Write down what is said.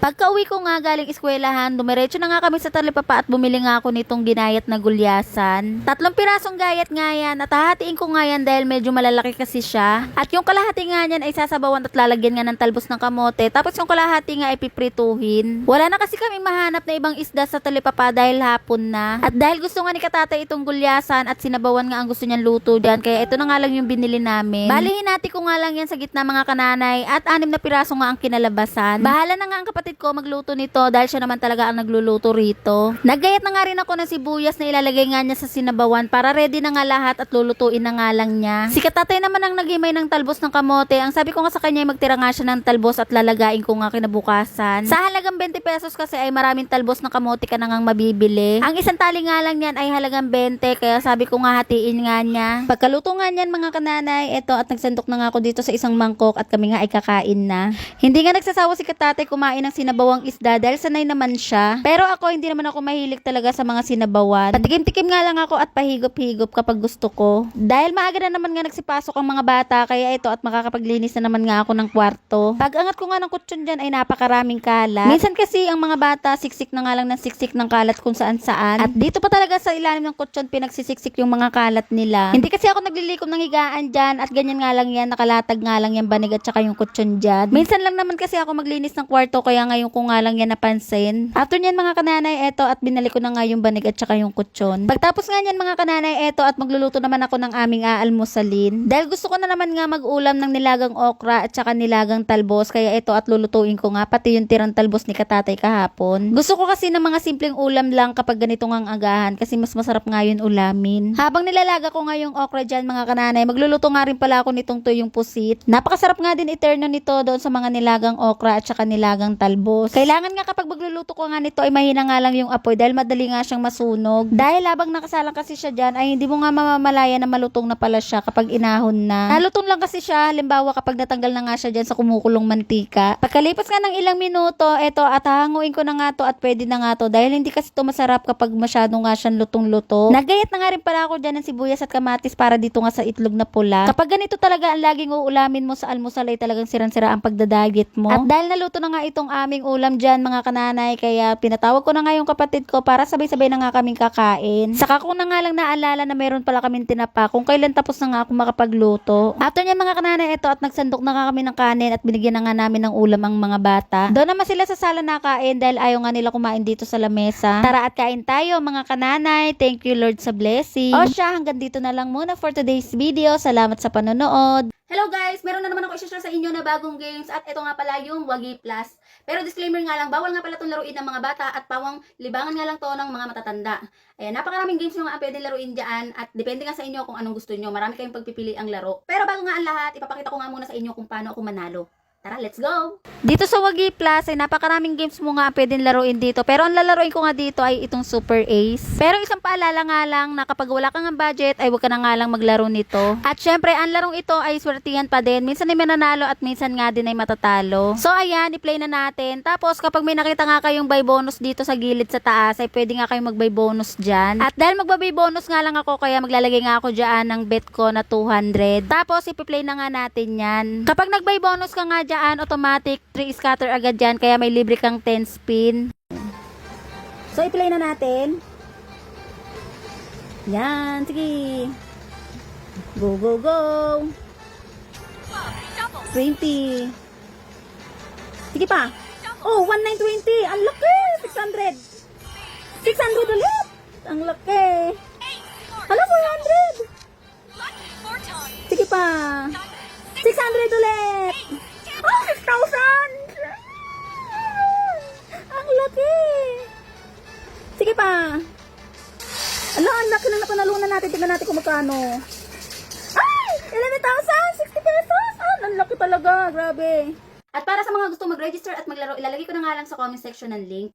Pagka-uwi ko nga galing eskwelahan, dumiretso na nga kami sa talipapa at bumili nga ako nitong ginayat na gulyasan. 3 pirasong gayat nga yan at hahatiin ko nga yan dahil medyo malalaki kasi siya. At yung kalahati nga yan ay sasabawan at lalagyan nga ng talbos ng kamote. Tapos yung kalahati nga ay piprituhin. Wala na kasi kaming mahanap na ibang isda sa talipapa dahil hapon na. At dahil gusto nga ni Katatay itong gulyasan at sinabawan nga ang gusto niyang luto dyan, kaya ito na nga lang yung binili namin. Balihin natin ko nga lang yan sa gitna mga kananay at 6 na piraso nga ang kinalabasan. Bahala na nga ang kapatid ko magluto nito dahil siya naman talaga ang nagluluto rito. Naggayat na nga rin ako ng sibuyas na ilalagay nga niya sa sinabawan para ready na nga lahat at lulutuin na nga lang niya. Si Katatay naman ang naghimay ng talbos ng kamote. Ang sabi ko nga sa kanya ay magtira nga siya ng talbos at lalagain ko nga kinabukasan. Sa halagang 20 pesos kasi ay maraming talbos ng kamote ka na ngang mabibili. Ang isang tali nga lang yan ay halagang 20 kaya sabi ko nga hatiin nga niya. Pagkaluto nga niyan mga kananay, eto at nagsandok na nga ako dito sa isang mangkok at kami nga ay kakain na. Hindi nga nagsasawa si Katatay kumain ng sinabawang isda dahil sanay naman siya. Pero ako hindi naman ako mahilig talaga sa mga sinabawan. Patikim-tikim nga lang ako at pahigop-higop kapag gusto ko. Dahil maaga na naman nga nagsipasok ang mga bata kaya ito at makakapaglinis na naman nga ako ng kwarto. Pag angat ko nga ng kutsyon dyan ay napakaraming kalat. Minsan kasi ang mga bata siksik na nga lang ng siksik ng kalat kung saan saan. At dito pa talaga sa ilalim ng kutsyon pinagsisiksik yung mga kalat nila. Hindi kasi ako naglilikom ng higaan dyan at ganyan nga lang yan, nakalatag nga lang yung banig at saka yung kutsyon dyan. Minsan lang naman kasi ako maglinis ng kwarto kaya ngayon ko nga lang yan napansin. After nyan mga kananay, eto at binalik ko na nga yung banig at saka yung kutsyon. Pagtapos nga nyan mga kananay, eto at magluluto naman ako ng aming aalmusalin. Dahil gusto ko na naman nga mag-ulam ng nilagang okra at saka nilagang talbos kaya eto at lulutuin ko nga pati yung tirang talbos ni Katatay kahapon. Gusto ko kasi ng mga simpleng ulam lang kapag ganito ngang agahan kasi mas masarap nga yun ulamin. Habang nilalaga ko nga yung okra dyan mga kananay, magluluto nga rin pala ako nitong tuyong pusit. Napakasarap nga din iterno nito doon sa mga nilagang okra at saka nilagang talbos. Kailangan nga kapag magluluto ko nga nito ay mahina nga lang yung apoy dahil madali nga siyang masunog. Dahil habang nakasalang kasi siya dyan ay hindi mo nga mamamalaya na malutong na pala siya kapag inahon na. Nalutong lang kasi siya halimbawa kapag natanggal na nga siya dyan sa kumukulong mantika. Pagkalipas nga ng ilang minuto, eto at hahanguin ko na nga to at pwede na nga to dahil hindi kasi to masarap kapag masyado nga siyang lutong-luto. Naggayat na nga rin pala ako dyan ng sibuyas at kamatis para dito nga sa itlog na pula. Kapag ganito talaga ang laging uulamin mo sa almusal ay talagang sirang-sira ang pagdadagit mo. At dahil naluto na nga itong aming ulam dyan mga kananay kaya pinatawag ko na nga yung kapatid ko para sabay-sabay na nga kaming kakain. Saka ko na nga lang naalala na meron pala kaming tinapa kung kailan tapos na nga ako makapagluto. After niyan mga kananay ito at nagsandok na nga kami ng kanin at binigyan na nga namin ng ulam ang mga bata. Doon naman sila sa sala nakain dahil ayaw nga nila kumain dito sa lamesa. Tara at kain tayo mga kananay. Thank you Lord sa blessing. O siya, hanggang dito na lang muna for today's video. Salamat sa panonood. Hello guys! Meron na naman ako i-share sa inyo na bagong games at ito nga pala yung Wagi Plus. Pero disclaimer nga lang, bawal nga pala itong laruin ng mga bata at pawang libangan nga lang to ng mga matatanda. Ayan, napakaraming games yung nga pwede laruin dyan at depende nga sa inyo kung anong gusto nyo. Marami kayong pagpipili ang laro. Pero bago nga ang lahat, ipapakita ko nga muna sa inyo kung paano ako manalo. Tara, let's go! Dito sa Wagi Plus ay napakaraming games mo nga pwedeng laruin dito. Pero ang lalaruin ko nga dito ay itong Super Ace. Pero isang paalala nga lang na kapag wala kang budget ay huwag ka na nga lang maglaro nito. At syempre, ang larong ito ay swertihan pa din. Minsan ay mananalo at minsan nga din ay matatalo. So ayan, i-play na natin. Tapos kapag may nakita nga kayong buy bonus dito sa gilid sa taas ay pwede nga kayong mag-buy bonus dyan. At dahil mag-buy bonus nga lang ako kaya maglalagay nga ako dyan ng bet ko na 200. Tapos i-play na nga natin yan. Kapag nag-buy bonus ka nga dyan, automatic 3 scatter agad dyan kaya may libre kang 10 spin. So i-play na natin. Yan, sige. Go, go, go. 20. Sige pa. Oh, 1920. Ang laki. 600. 600 ulit. Ang laki. Hala, 400. Sige pa. 600 ulit. Oh, 6,000. Ang laki. Sige pa. Ala, ang laki na napanalunan natin. Tignan natin kung magkano. Ay! 11,000! 60 pesos! Ah, ang laki talaga. Grabe. At para sa mga gusto mag-register at maglaro, ilalagay ko na nga lang sa comment section ng link.